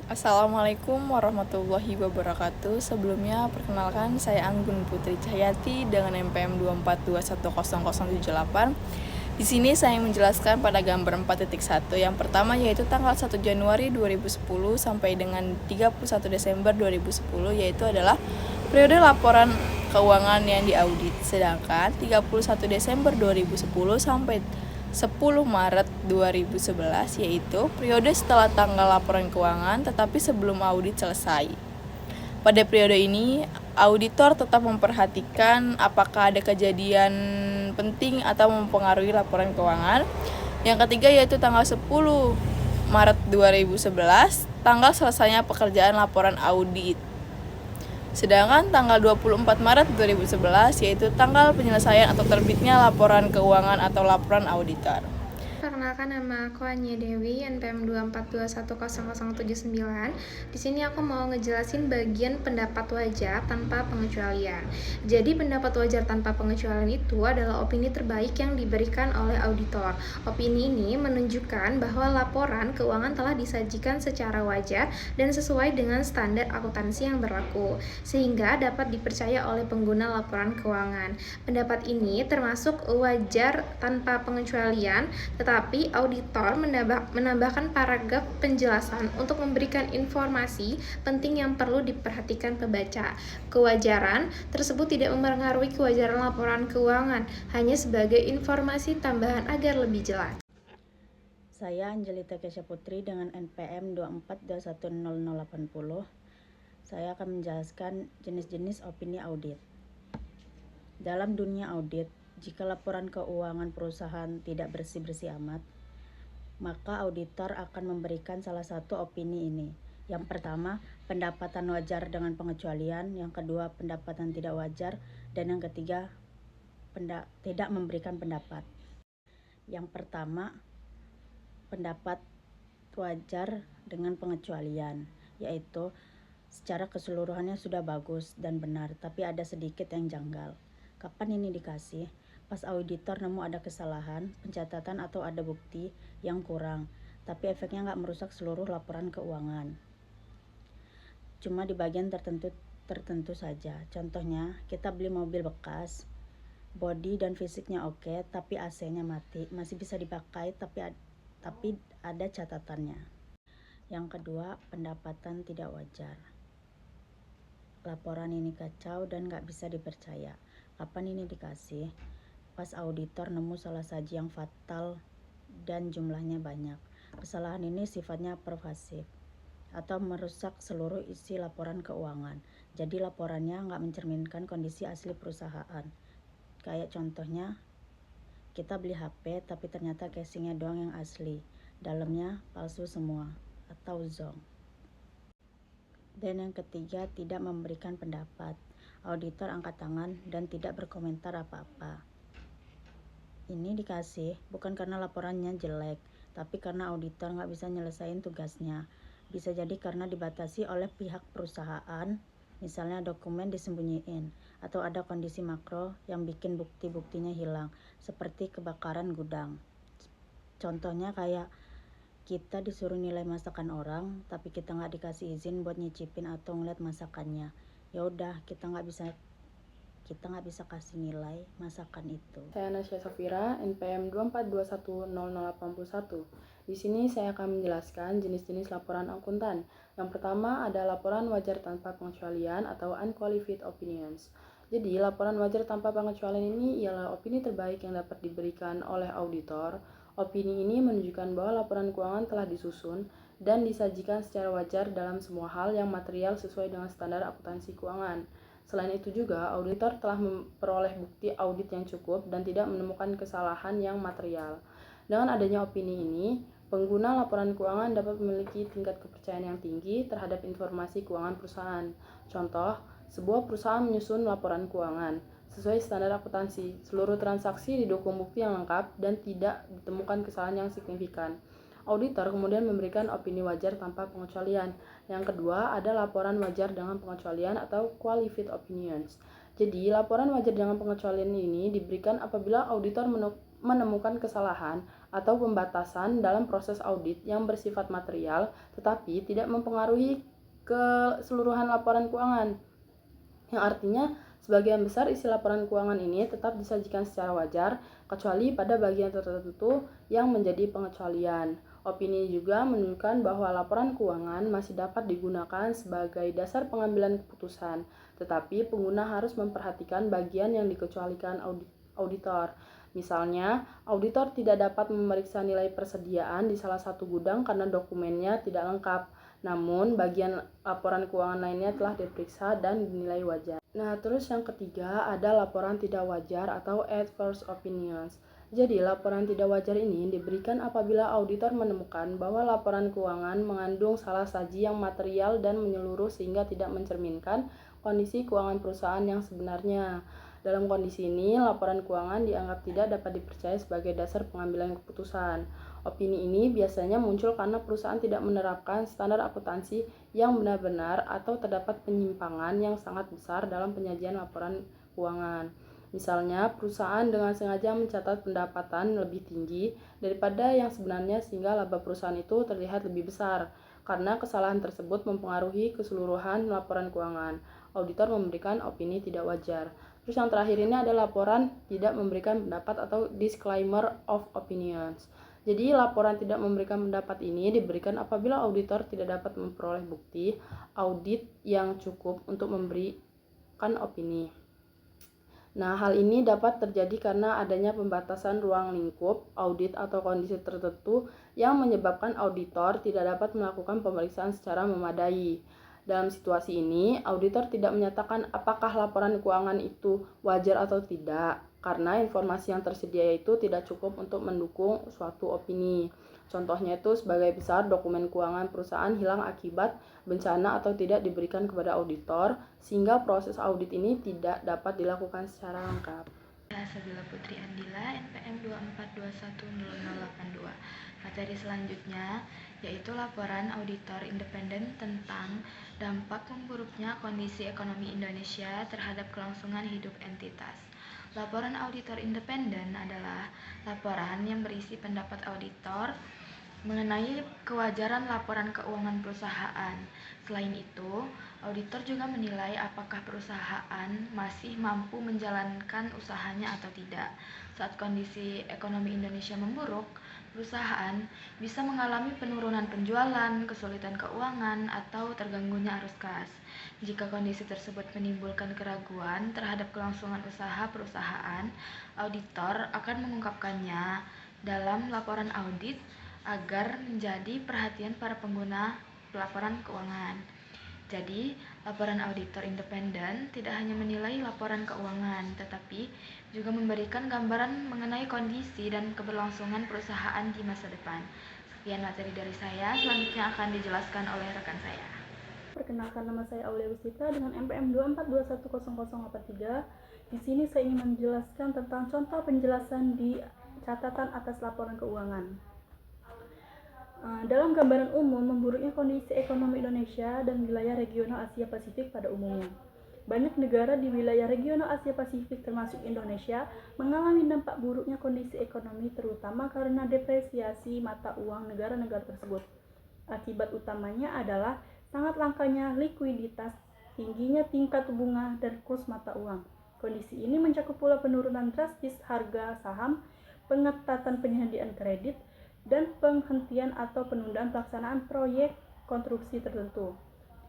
Assalamualaikum warahmatullahi wabarakatuh. Sebelumnya perkenalkan saya Anggun Putri Cahyati dengan NPM 242100078. Di sini saya menjelaskan pada gambar 4.1. Yang pertama yaitu tanggal 1 Januari 2010 sampai dengan 31 Desember 2010 yaitu adalah periode laporan keuangan yang diaudit. Sedangkan 31 Desember 2010 sampai 10 Maret 2011 yaitu periode setelah tanggal laporan keuangan tetapi sebelum audit selesai. Pada periode ini, auditor tetap memperhatikan apakah ada kejadian penting atau mempengaruhi laporan keuangan. Yang ketiga yaitu tanggal 10 Maret 2011, tanggal selesainya pekerjaan laporan audit. Sedangkan tanggal 24 Maret 2011 yaitu tanggal penyelesaian atau terbitnya laporan keuangan atau laporan auditor. Perkenalkan, nama aku Anya Dewi, NPM 242100079. Di sini aku mau ngejelasin bagian pendapat wajar tanpa pengecualian. Jadi pendapat wajar tanpa pengecualian itu adalah opini terbaik yang diberikan oleh auditor. Opini ini menunjukkan bahwa laporan keuangan telah disajikan secara wajar dan sesuai dengan standar akuntansi yang berlaku, sehingga dapat dipercaya oleh pengguna laporan keuangan. Pendapat ini termasuk wajar tanpa pengecualian, tetapi auditor menambahkan paragraf penjelasan untuk memberikan informasi penting yang perlu diperhatikan pembaca. Kewajaran tersebut tidak mempengaruhi kewajaran laporan keuangan, hanya sebagai informasi tambahan agar lebih jelas. Saya Angelita Kesha Putri dengan NPM 2421080. Saya akan menjelaskan jenis-jenis opini audit. Dalam dunia audit, jika laporan keuangan perusahaan tidak bersih-bersih amat, maka auditor akan memberikan salah satu opini ini. Yang pertama, pendapatan wajar dengan pengecualian. Yang kedua, pendapatan tidak wajar. Dan yang ketiga, tidak memberikan pendapat. Yang pertama, pendapat wajar dengan pengecualian, yaitu secara keseluruhannya sudah bagus dan benar, tapi ada sedikit yang janggal. Kapan ini dikasih? Pas auditor nemu ada kesalahan, pencatatan atau ada bukti yang kurang, tapi efeknya nggak merusak seluruh laporan keuangan. Cuma di bagian tertentu saja. Contohnya, kita beli mobil bekas, bodi dan fisiknya oke, tapi AC-nya mati, masih bisa dipakai, tapi ada catatannya. Yang kedua, pendapatan tidak wajar. Laporan ini kacau dan nggak bisa dipercaya. Kapan ini dikasih? Pas auditor nemu salah saji yang fatal dan jumlahnya banyak. Kesalahan ini sifatnya pervasif atau merusak seluruh isi laporan keuangan. Jadi laporannya nggak mencerminkan kondisi asli perusahaan. Kayak contohnya, kita beli HP tapi ternyata casingnya doang yang asli, dalamnya palsu semua atau zonk. Dan yang ketiga, tidak memberikan pendapat. Auditor angkat tangan dan tidak berkomentar apa-apa. Ini dikasih bukan karena laporannya jelek, tapi karena auditor nggak bisa nyelesain tugasnya. Bisa jadi karena dibatasi oleh pihak perusahaan, misalnya dokumen disembunyiin, atau ada kondisi makro yang bikin bukti-buktinya hilang, seperti kebakaran gudang. Contohnya kayak kita disuruh nilai masakan orang, tapi kita nggak dikasih izin buat nyicipin atau ngeliat masakannya. Ya udah, kita nggak bisa kasih nilai masakan itu. Saya Nasya Safira, NPM 242100081. Di sini saya akan menjelaskan jenis-jenis laporan akuntan. Yang pertama ada laporan wajar tanpa pengecualian atau unqualified opinions. Jadi, laporan wajar tanpa pengecualian ini ialah opini terbaik yang dapat diberikan oleh auditor. Opini ini menunjukkan bahwa laporan keuangan telah disusun dan disajikan secara wajar dalam semua hal yang material sesuai dengan standar akuntansi keuangan. Selain itu juga, auditor telah memperoleh bukti audit yang cukup dan tidak menemukan kesalahan yang material. Dengan adanya opini ini, pengguna laporan keuangan dapat memiliki tingkat kepercayaan yang tinggi terhadap informasi keuangan perusahaan. Contoh, sebuah perusahaan menyusun laporan keuangan sesuai standar akuntansi. Seluruh transaksi didukung bukti yang lengkap dan tidak ditemukan kesalahan yang signifikan. Auditor kemudian memberikan opini wajar tanpa pengecualian. Yang kedua, ada laporan wajar dengan pengecualian atau qualified opinions. Jadi, laporan wajar dengan pengecualian ini diberikan apabila auditor menemukan kesalahan atau pembatasan dalam proses audit yang bersifat material tetapi tidak mempengaruhi keseluruhan laporan keuangan. Yang artinya sebagian besar isi laporan keuangan ini tetap disajikan secara wajar kecuali pada bagian tertentu yang menjadi pengecualian. Opini juga menunjukkan bahwa laporan keuangan masih dapat digunakan sebagai dasar pengambilan keputusan, tetapi pengguna harus memperhatikan bagian yang dikecualikan auditor. Misalnya, auditor tidak dapat memeriksa nilai persediaan di salah satu gudang karena dokumennya tidak lengkap. Namun, bagian laporan keuangan lainnya telah diperiksa dan dinilai wajar. Nah, terus yang ketiga ada laporan tidak wajar atau adverse opinions. Jadi, laporan tidak wajar ini diberikan apabila auditor menemukan bahwa laporan keuangan mengandung salah saji yang material dan menyeluruh sehingga tidak mencerminkan kondisi keuangan perusahaan yang sebenarnya. Dalam kondisi ini, laporan keuangan dianggap tidak dapat dipercaya sebagai dasar pengambilan keputusan. Opini ini biasanya muncul karena perusahaan tidak menerapkan standar akuntansi yang benar-benar atau terdapat penyimpangan yang sangat besar dalam penyajian laporan keuangan. Misalnya, perusahaan dengan sengaja mencatat pendapatan lebih tinggi daripada yang sebenarnya sehingga laba perusahaan itu terlihat lebih besar. Karena kesalahan tersebut mempengaruhi keseluruhan laporan keuangan, auditor memberikan opini tidak wajar. Terus yang terakhir ini adalah laporan tidak memberikan pendapat atau disclaimer of opinions. Jadi laporan tidak memberikan pendapat ini diberikan apabila auditor tidak dapat memperoleh bukti audit yang cukup untuk memberikan opini. Nah, hal ini dapat terjadi karena adanya pembatasan ruang lingkup audit atau kondisi tertentu yang menyebabkan auditor tidak dapat melakukan pemeriksaan secara memadai. Dalam situasi ini, auditor tidak menyatakan apakah laporan keuangan itu wajar atau tidak, karena informasi yang tersedia itu tidak cukup untuk mendukung suatu opini. Contohnya itu sebagai besar dokumen keuangan perusahaan hilang akibat bencana atau tidak diberikan kepada auditor, sehingga proses audit ini tidak dapat dilakukan secara lengkap. Sabila Putri Andila, NPM 242100082. Materi selanjutnya yaitu laporan auditor independen tentang dampak memburuknya kondisi ekonomi Indonesia terhadap kelangsungan hidup entitas. Laporan auditor independen adalah laporan yang berisi pendapat auditor mengenai kewajaran laporan keuangan perusahaan. Selain itu, auditor juga menilai apakah perusahaan masih mampu menjalankan usahanya atau tidak. Saat kondisi ekonomi Indonesia memburuk, perusahaan bisa mengalami penurunan penjualan, kesulitan keuangan, atau terganggunya arus kas. Jika kondisi tersebut menimbulkan keraguan terhadap kelangsungan usaha perusahaan, auditor akan mengungkapkannya dalam laporan audit agar menjadi perhatian para pengguna laporan keuangan. Jadi, laporan auditor independen tidak hanya menilai laporan keuangan, tetapi juga memberikan gambaran mengenai kondisi dan keberlangsungan perusahaan di masa depan. Sekian materi dari saya, selanjutnya akan dijelaskan oleh rekan saya. Perkenalkan, nama saya Aulia Wisita dengan NPM 242100083. Di sini saya ingin menjelaskan tentang contoh penjelasan di catatan atas laporan keuangan. Dalam gambaran umum, memburuknya kondisi ekonomi Indonesia dan wilayah regional Asia Pasifik pada umumnya. Banyak negara di wilayah regional Asia Pasifik termasuk Indonesia mengalami dampak buruknya kondisi ekonomi terutama karena depresiasi mata uang negara-negara tersebut. Akibat utamanya adalah sangat langkanya likuiditas, tingginya tingkat bunga dan kurs mata uang. Kondisi ini mencakup pula penurunan drastis harga saham, pengetatan penyediaan kredit, dan penghentian atau penundaan pelaksanaan proyek konstruksi tertentu.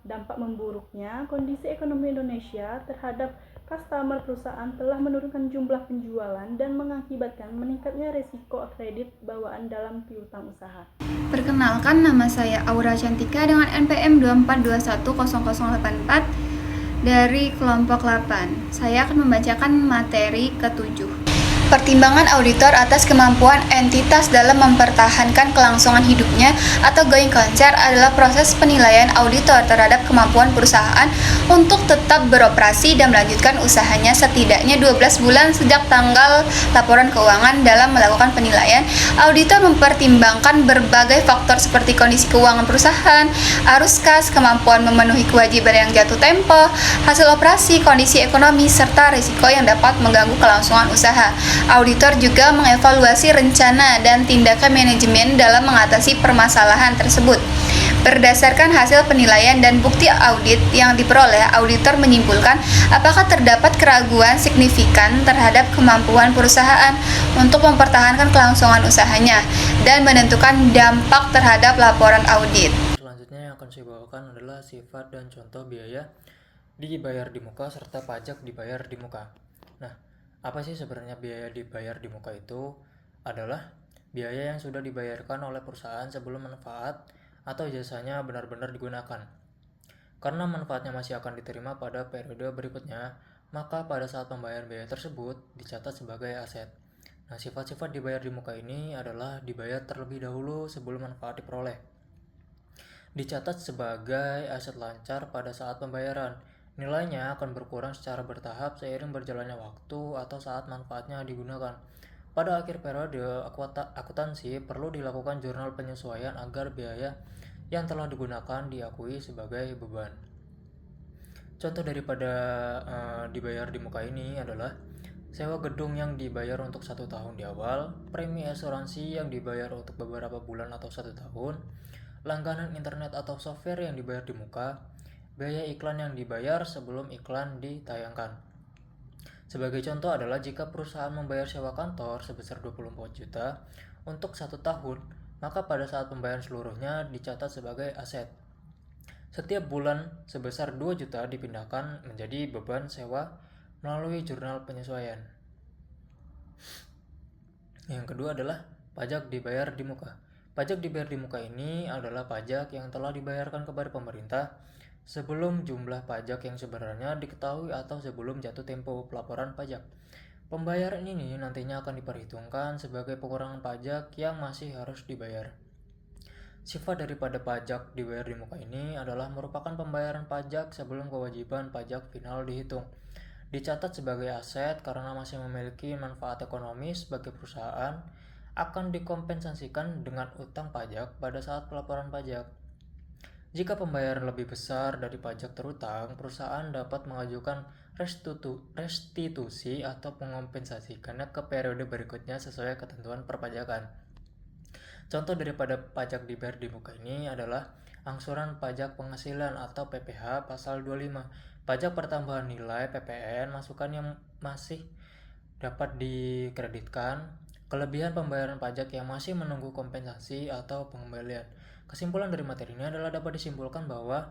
Dampak memburuknya kondisi ekonomi Indonesia terhadap customer perusahaan telah menurunkan jumlah penjualan dan mengakibatkan meningkatnya resiko kredit bawaan dalam piutang usaha. Perkenalkan, nama saya Aura Cantika dengan NPM 2410084 dari kelompok 8. Saya akan membacakan materi ke-7. Pertimbangan auditor atas kemampuan entitas dalam mempertahankan kelangsungan hidupnya atau going concern adalah proses penilaian auditor terhadap kemampuan perusahaan untuk tetap beroperasi dan melanjutkan usahanya setidaknya 12 bulan sejak tanggal laporan keuangan. Dalam melakukan penilaian, auditor mempertimbangkan berbagai faktor seperti kondisi keuangan perusahaan, arus kas, kemampuan memenuhi kewajiban yang jatuh tempo, hasil operasi, kondisi ekonomi, serta risiko yang dapat mengganggu kelangsungan usaha. Auditor juga mengevaluasi rencana dan tindakan manajemen dalam mengatasi permasalahan tersebut. Berdasarkan hasil penilaian dan bukti audit yang diperoleh, auditor menyimpulkan apakah terdapat keraguan signifikan terhadap kemampuan perusahaan untuk mempertahankan kelangsungan usahanya dan menentukan dampak terhadap laporan audit. Selanjutnya yang akan saya bawakan adalah sifat dan contoh biaya dibayar di muka serta pajak dibayar di muka. Nah, apa sih sebenarnya biaya dibayar di muka itu? Adalah biaya yang sudah dibayarkan oleh perusahaan sebelum manfaat atau jasanya benar-benar digunakan. Karena manfaatnya masih akan diterima pada periode berikutnya, maka pada saat pembayaran biaya tersebut dicatat sebagai aset. Nah, sifat-sifat dibayar di muka ini adalah dibayar terlebih dahulu sebelum manfaat diperoleh. Dicatat sebagai aset lancar pada saat pembayaran. Nilainya akan berkurang secara bertahap seiring berjalannya waktu atau saat manfaatnya digunakan. Pada akhir periode akuntansi perlu dilakukan jurnal penyesuaian agar biaya yang telah digunakan diakui sebagai beban. Contoh daripada dibayar di muka ini adalah sewa gedung yang dibayar untuk 1 tahun di awal, premi asuransi yang dibayar untuk beberapa bulan atau 1 tahun, langganan internet atau software yang dibayar di muka, biaya iklan yang dibayar sebelum iklan ditayangkan. Sebagai contoh adalah jika perusahaan membayar sewa kantor sebesar 24 juta untuk 1 tahun, maka pada saat pembayaran seluruhnya dicatat sebagai aset. Setiap bulan sebesar 2 juta dipindahkan menjadi beban sewa melalui jurnal penyesuaian. Yang kedua adalah pajak dibayar di muka. Pajak dibayar di muka ini adalah pajak yang telah dibayarkan kepada pemerintah sebelum jumlah pajak yang sebenarnya diketahui atau sebelum jatuh tempo pelaporan pajak. Pembayaran ini nantinya akan diperhitungkan sebagai pengurangan pajak yang masih harus dibayar. Sifat daripada pajak dibayar di muka ini adalah merupakan pembayaran pajak sebelum kewajiban pajak final dihitung. Dicatat sebagai aset karena masih memiliki manfaat ekonomis bagi perusahaan, akan dikompensasikan dengan utang pajak pada saat pelaporan pajak. Jika pembayaran lebih besar dari pajak terutang, perusahaan dapat mengajukan restitusi atau mengompensasikannya ke periode berikutnya sesuai ketentuan perpajakan. Contoh daripada pajak dibayar di muka ini adalah angsuran pajak penghasilan atau PPh pasal 25, pajak pertambahan nilai PPN masukan yang masih dapat dikreditkan, kelebihan pembayaran pajak yang masih menunggu kompensasi atau pengembalian. Kesimpulan dari materi ini adalah dapat disimpulkan bahwa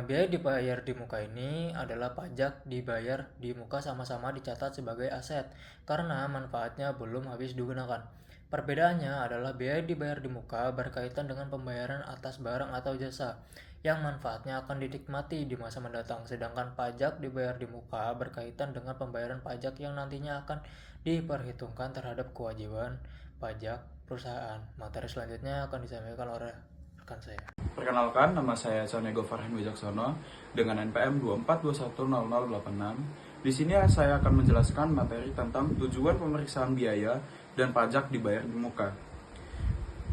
biaya dibayar di muka ini adalah pajak dibayar di muka sama-sama dicatat sebagai aset karena manfaatnya belum habis digunakan. Perbedaannya adalah biaya dibayar di muka berkaitan dengan pembayaran atas barang atau jasa yang manfaatnya akan dinikmati di masa mendatang, sedangkan pajak dibayar di muka berkaitan dengan pembayaran pajak yang nantinya akan diperhitungkan terhadap kewajiban pajak perusahaan. Materi selanjutnya akan disampaikan oleh rekan saya. Perkenalkan, nama saya Sonego Farhan Wijaksono dengan NPM 24210086. Di sini saya akan menjelaskan materi tentang tujuan pemeriksaan biaya dan pajak dibayar di muka.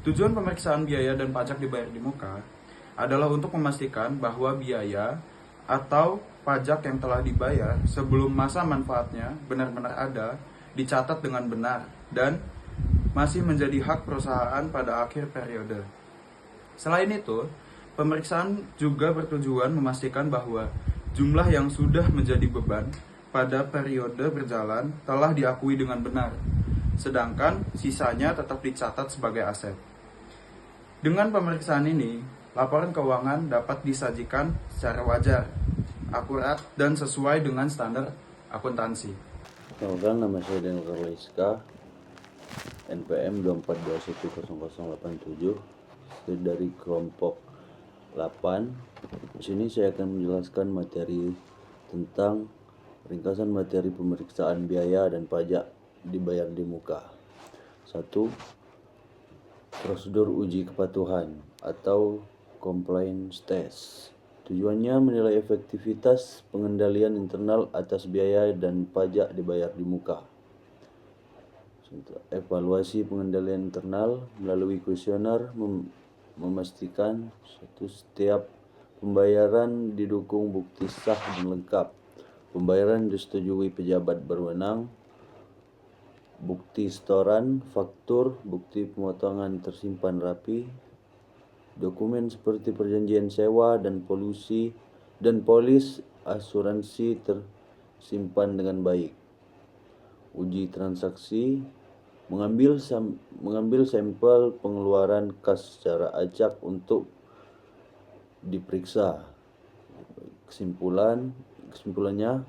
Tujuan pemeriksaan biaya dan pajak dibayar di muka adalah untuk memastikan bahwa biaya atau pajak yang telah dibayar sebelum masa manfaatnya benar-benar ada, dicatat dengan benar, dan masih menjadi hak perusahaan pada akhir periode. Selain itu, pemeriksaan juga bertujuan memastikan bahwa jumlah yang sudah menjadi beban pada periode berjalan telah diakui dengan benar, sedangkan sisanya tetap dicatat sebagai aset. Dengan pemeriksaan ini, laporan keuangan dapat disajikan secara wajar, akurat, dan sesuai dengan standar akuntansi. Perkenalkan, nama saya Daniel Karliska, NPM 24210087, dari kelompok 8. Di sini saya akan menjelaskan materi tentang ringkasan materi pemeriksaan biaya dan pajak dibayar di muka. 1. Prosedur uji kepatuhan atau compliance test. Tujuannya menilai efektivitas pengendalian internal atas biaya dan pajak dibayar di muka. Evaluasi pengendalian internal melalui kuesioner memastikan setiap pembayaran didukung bukti sah dan lengkap. Pembayaran disetujui pejabat berwenang. bukti setoran, faktur, bukti pemotongan tersimpan rapi, dokumen seperti perjanjian sewa dan polis asuransi tersimpan dengan baik. Uji transaksi, mengambil sampel pengeluaran kas secara acak untuk diperiksa. Kesimpulannya,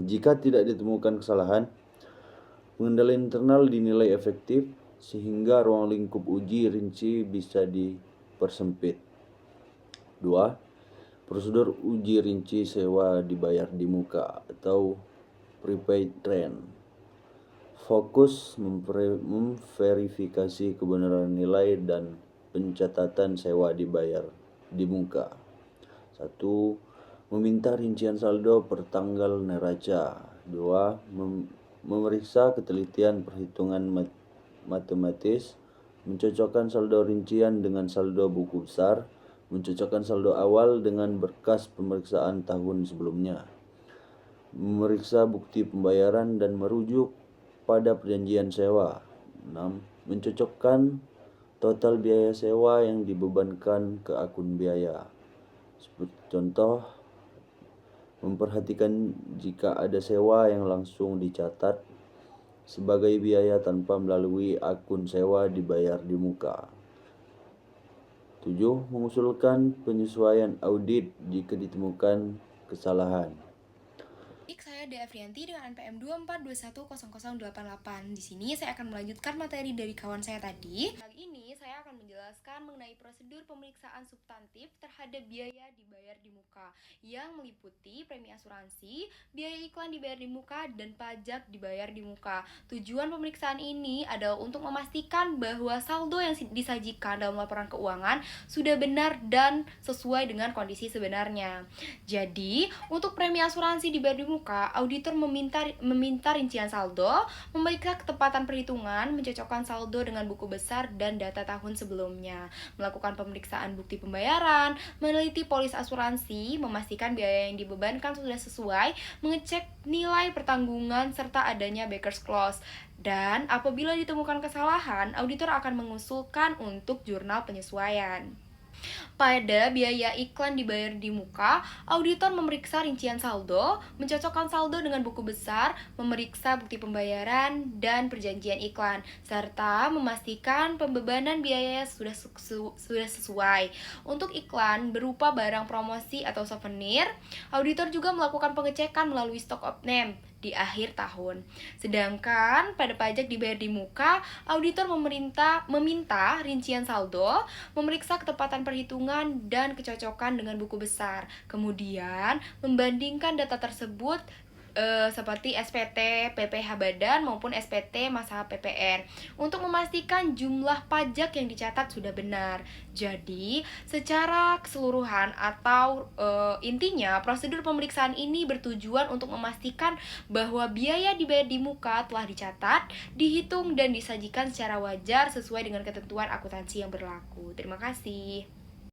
jika tidak ditemukan kesalahan, pengendalian internal dinilai efektif sehingga ruang lingkup uji rinci bisa dipersempit. 2. Prosedur uji rinci sewa dibayar di muka atau prepaid rent. Fokus memverifikasi kebenaran nilai dan pencatatan sewa dibayar di muka. 1. Meminta rincian saldo per tanggal neraca. 2. Memeriksa ketelitian perhitungan matematis, mencocokkan saldo rincian dengan saldo buku besar, mencocokkan saldo awal dengan berkas pemeriksaan tahun sebelumnya, memeriksa bukti pembayaran dan merujuk pada perjanjian sewa. 6. Mencocokkan total biaya sewa yang dibebankan ke akun biaya. Seperti contoh, memperhatikan jika ada sewa yang langsung dicatat sebagai biaya tanpa melalui akun sewa dibayar di muka. 7. Mengusulkan penyesuaian audit jika ditemukan kesalahan. Saya Dea Frianti dengan NPM 24210088. Di sini saya akan melanjutkan materi dari kawan saya tadi. Kali ini saya akan menjelaskan mengenai prosedur pemeriksaan substantif terhadap biaya dibayar di muka yang meliputi premi asuransi, biaya iklan dibayar di muka, dan pajak dibayar di muka. Tujuan pemeriksaan ini adalah untuk memastikan bahwa saldo yang disajikan dalam laporan keuangan sudah benar dan sesuai dengan kondisi sebenarnya. Jadi, untuk premi asuransi dibayar di muka, auditor meminta rincian saldo, memeriksa ketepatan perhitungan, mencocokkan saldo dengan buku besar dan data tahun sebelumnya, melakukan pemeriksaan bukti pembayaran, meneliti polis asuransi, memastikan biaya yang dibebankan sudah sesuai, mengecek nilai pertanggungan serta adanya backers clause. Dan apabila ditemukan kesalahan, auditor akan mengusulkan untuk jurnal penyesuaian. Pada biaya iklan dibayar di muka, auditor memeriksa rincian saldo, mencocokkan saldo dengan buku besar, memeriksa bukti pembayaran dan perjanjian iklan, serta memastikan pembebanan biaya sudah sesuai. Untuk iklan berupa barang promosi atau souvenir, auditor juga melakukan pengecekan melalui stock of name di akhir tahun. Sedangkan pada pajak dibayar di muka, auditor meminta rincian saldo, memeriksa ketepatan perhitungan dan kecocokan dengan buku besar. Kemudian membandingkan data tersebut seperti SPT PPh Badan maupun SPT masa PPN untuk memastikan jumlah pajak yang dicatat sudah benar. Jadi, secara keseluruhan atau intinya prosedur pemeriksaan ini bertujuan untuk memastikan bahwa biaya dibayar di muka telah dicatat, dihitung dan disajikan secara wajar sesuai dengan ketentuan akuntansi yang berlaku. Terima kasih.